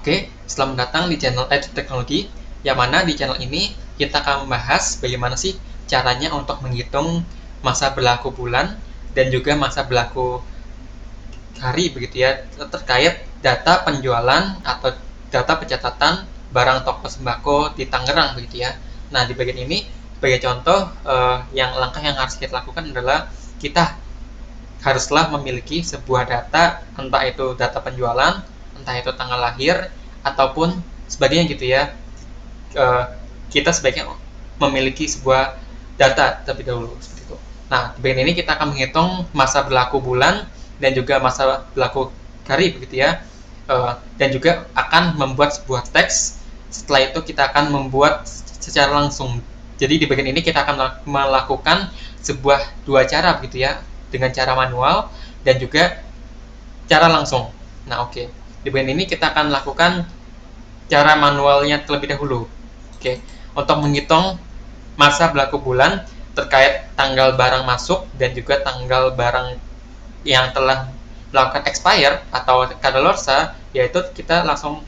Oke, selamat datang di channel Edge Teknologi, yang mana di channel ini kita akan membahas bagaimana sih caranya untuk menghitung masa berlaku bulan dan juga masa berlaku hari begitu ya, terkait data penjualan atau data pencatatan barang toko sembako di Tangerang begitu ya. Nah, di bagian ini sebagai contoh yang langkah yang harus kita lakukan adalah kita haruslah memiliki sebuah data, entah itu data penjualan, entah itu tanggal lahir, ataupun sebagainya gitu ya. Kita sebaiknya memiliki sebuah data terlebih dahulu seperti itu. Nah, di bagian ini kita akan menghitung masa berlaku bulan dan juga masa berlaku hari begitu ya. Dan juga akan membuat sebuah teks. Setelah itu kita akan membuat secara langsung. Jadi di bagian ini kita akan melakukan sebuah dua cara begitu ya, dengan cara manual dan juga cara langsung. Nah, oke. Di bagian ini kita akan lakukan cara manualnya terlebih dahulu. Oke. Untuk menghitung masa berlaku bulan terkait tanggal barang masuk dan juga tanggal barang yang telah melakukan expire atau kadaluarsa, yaitu kita langsung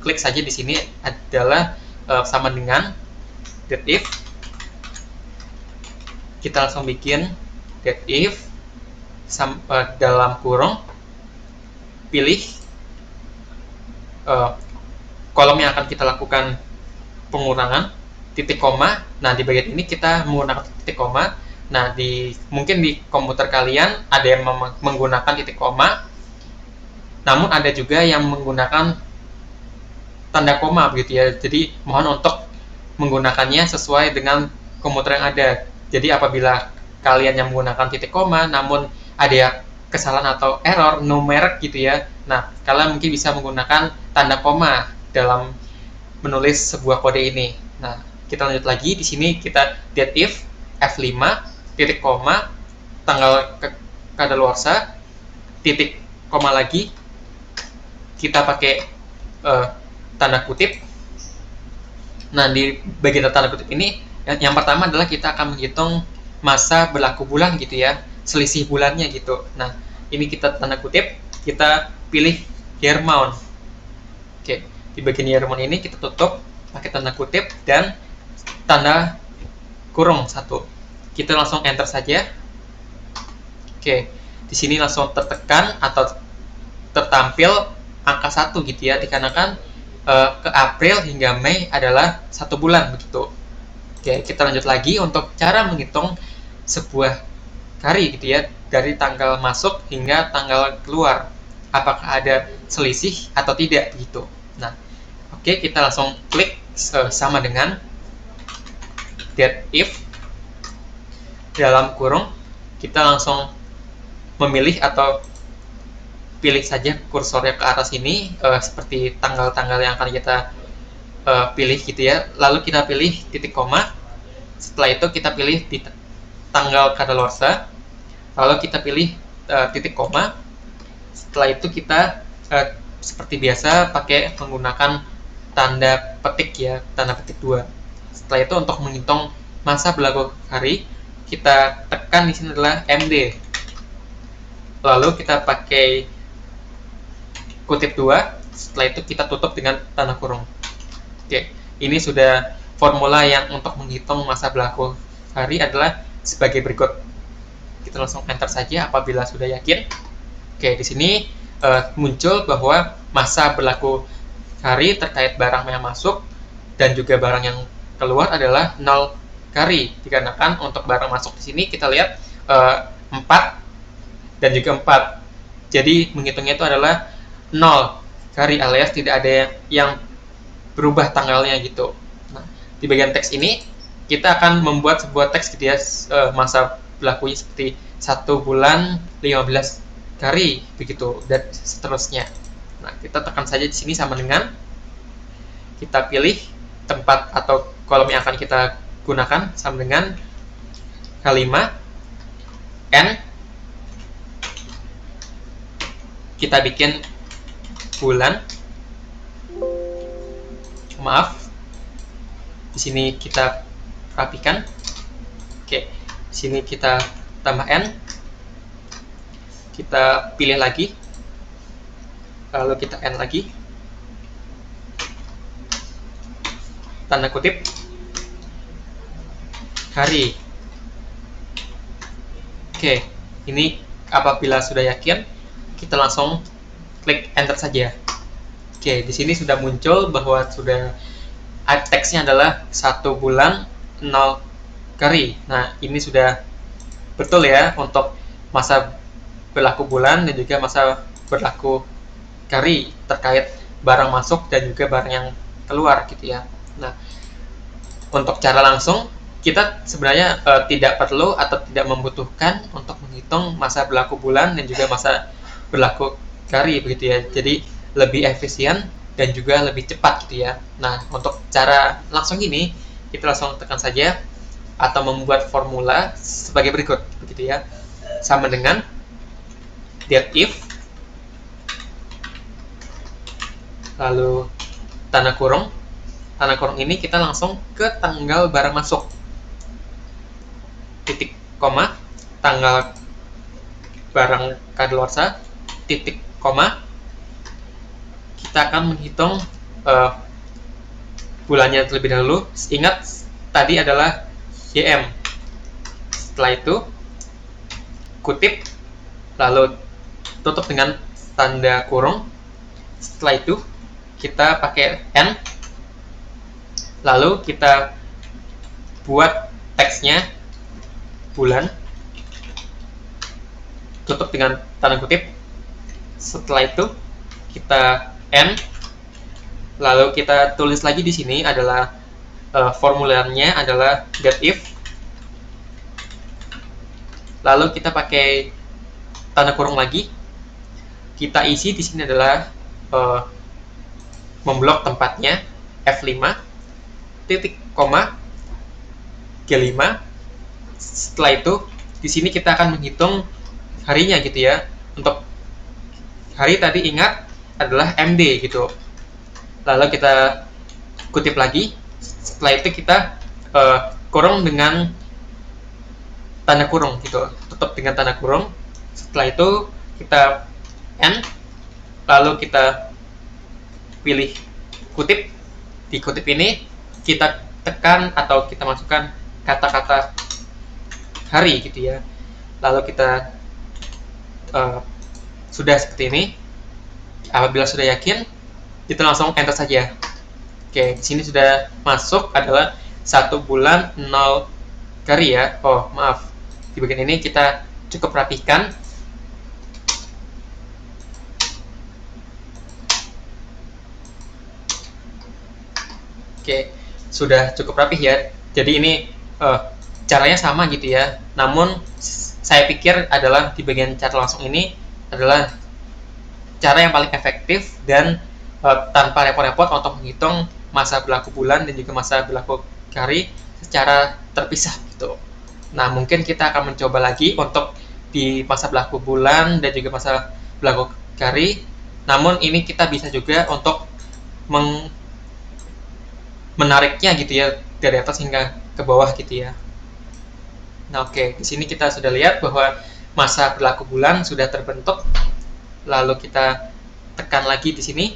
klik saja di sini adalah sama dengan that if. Kita langsung bikin that if dalam kurung pilih kolom yang akan kita lakukan pengurangan titik koma. Nah, di bagian ini kita menggunakan titik koma. Nah, mungkin di komputer kalian ada yang menggunakan titik koma, namun ada juga yang menggunakan tanda koma begitu ya. Jadi mohon untuk menggunakannya sesuai dengan komputer yang ada. Jadi apabila kalian yang menggunakan titik koma namun ada kesalahan atau error numerik gitu ya, nah kalian mungkin bisa menggunakan tanda koma dalam menulis sebuah kode ini. Nah, kita lanjut lagi. Di sini kita that if F5 titik koma tanggal kadaluarsa titik koma lagi, kita pakai tanda kutip. Nah, di bagian tanda kutip ini yang pertama adalah kita akan menghitung masa berlaku bulan gitu ya, selisih bulannya gitu. Nah, ini kita tanda kutip, kita pilih year month. Oke, di bagian year month ini kita tutup pakai tanda kutip dan tanda kurung 1. Kita langsung enter saja. Oke, di sini langsung tertekan atau tertampil angka 1 gitu ya, dikarenakan ke April hingga Mei adalah 1 bulan begitu. Oke, kita lanjut lagi untuk cara menghitung sebuah hari gitu ya, dari tanggal masuk hingga tanggal keluar, apakah ada selisih atau tidak gitu. Nah, oke, kita langsung klik sama dengan that if dalam kurung, kita langsung memilih atau pilih saja kursornya ke arah sini seperti tanggal-tanggal yang akan kita pilih gitu ya. Lalu kita pilih titik koma. Setelah itu kita pilih tanggal kadaluarsa. Lalu kita pilih titik koma. Setelah itu kita seperti biasa pakai menggunakan tanda petik ya, tanda petik 2. Setelah itu untuk menghitung masa berlaku hari, kita tekan di sini adalah MD. Lalu kita pakai kutip 2. Setelah itu kita tutup dengan tanda kurung. Oke, ini sudah formula yang untuk menghitung masa berlaku hari adalah sebagai berikut. Kita langsung enter saja apabila sudah yakin. Oke, di sini muncul bahwa masa berlaku hari terkait barang yang masuk dan juga barang yang keluar adalah 0 hari. Dikarenakan untuk barang masuk di sini kita lihat 4 dan juga 4. Jadi menghitungnya itu adalah 0 hari alias tidak ada yang berubah tanggalnya gitu. Nah, di bagian teks ini kita akan membuat sebuah teks gitu ya, masa berlakunya seperti 1 bulan 15 hari begitu dan seterusnya. Nah, kita tekan saja di sini sama dengan kita pilih tempat atau kolom yang akan kita gunakan sama dengan H5 N, kita bikin bulan. Maaf, di sini kita rapikan. Oke, di sini kita tambah N, kita pilih lagi, lalu kita N lagi. tanda kutip hari. Oke, ini apabila sudah yakin, kita langsung klik enter saja. Oke, di sini sudah muncul bahwa sudah teksnya adalah 1 bulan 0 kari. Nah, ini sudah betul ya untuk masa berlaku bulan dan juga masa berlaku kari terkait barang masuk dan juga barang yang keluar gitu ya. Nah, untuk cara langsung kita sebenarnya tidak perlu atau tidak membutuhkan untuk menghitung masa berlaku bulan dan juga masa berlaku kari begitu ya. Jadi lebih efisien dan juga lebih cepat gitu ya. Nah, untuk cara langsung ini kita langsung tekan saja atau membuat formula sebagai berikut begitu ya. Sama dengan date if lalu tanda kurung. Tanda kurung ini kita langsung ke tanggal barang masuk. Titik koma tanggal barang kadaluarsa titik koma. Kita akan menghitung bulannya terlebih dahulu. Ingat tadi adalah YM. Setelah itu kutip, lalu tutup dengan tanda kurung. Setelah itu kita pakai N, lalu kita buat teksnya bulan, tutup dengan tanda kutip. Setelah itu kita N, lalu kita tulis lagi di sini adalah formularnya adalah date if, lalu kita pakai tanda kurung lagi. Kita isi di sini adalah memblok tempatnya F5 titik koma G5. Setelah itu di sini kita akan menghitung harinya gitu ya. Untuk hari tadi ingat adalah MD gitu. Lalu kita kutip lagi. Setelah itu kita kurung dengan tanda kurung gitu. Tutup dengan tanda kurung. Setelah itu kita N, lalu kita pilih kutip. Di kutip ini kita tekan atau kita masukkan kata-kata hari gitu ya. Lalu kita sudah seperti ini. Apabila sudah yakin, kita langsung enter saja. Oke, di sini sudah masuk adalah 1 bulan 0 kari ya. Oh, maaf. Di bagian ini kita cukup rapikan. Oke, sudah cukup rapih ya. Jadi ini caranya sama gitu ya. Namun saya pikir adalah di bagian cara langsung ini adalah cara yang paling efektif dan tanpa repot-repot untuk menghitung masa berlaku bulan dan juga masa berlaku kari secara terpisah gitu. Nah, mungkin kita akan mencoba lagi untuk di masa berlaku bulan dan juga masa berlaku kari. Namun ini kita bisa juga untuk menariknya gitu ya dari atas hingga ke bawah gitu ya. Nah, oke, di sini kita sudah lihat bahwa masa berlaku bulan sudah terbentuk. Lalu kita tekan lagi di sini.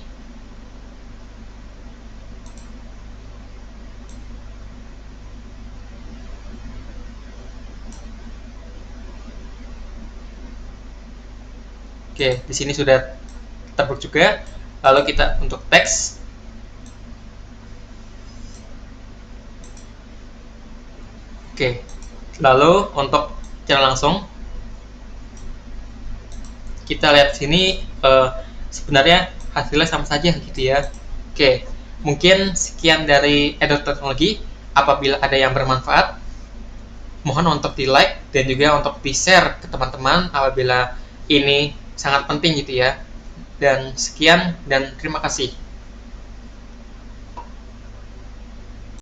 Oke, di sini sudah terbentuk juga. Lalu kita untuk teks. Oke. Lalu untuk cara langsung kita lihat sini sebenarnya hasilnya sama saja gitu ya. Oke, mungkin sekian dari Edot Teknologi. Apabila ada yang bermanfaat, mohon untuk di like dan juga untuk di share ke teman-teman apabila ini sangat penting gitu ya. Dan sekian dan terima kasih.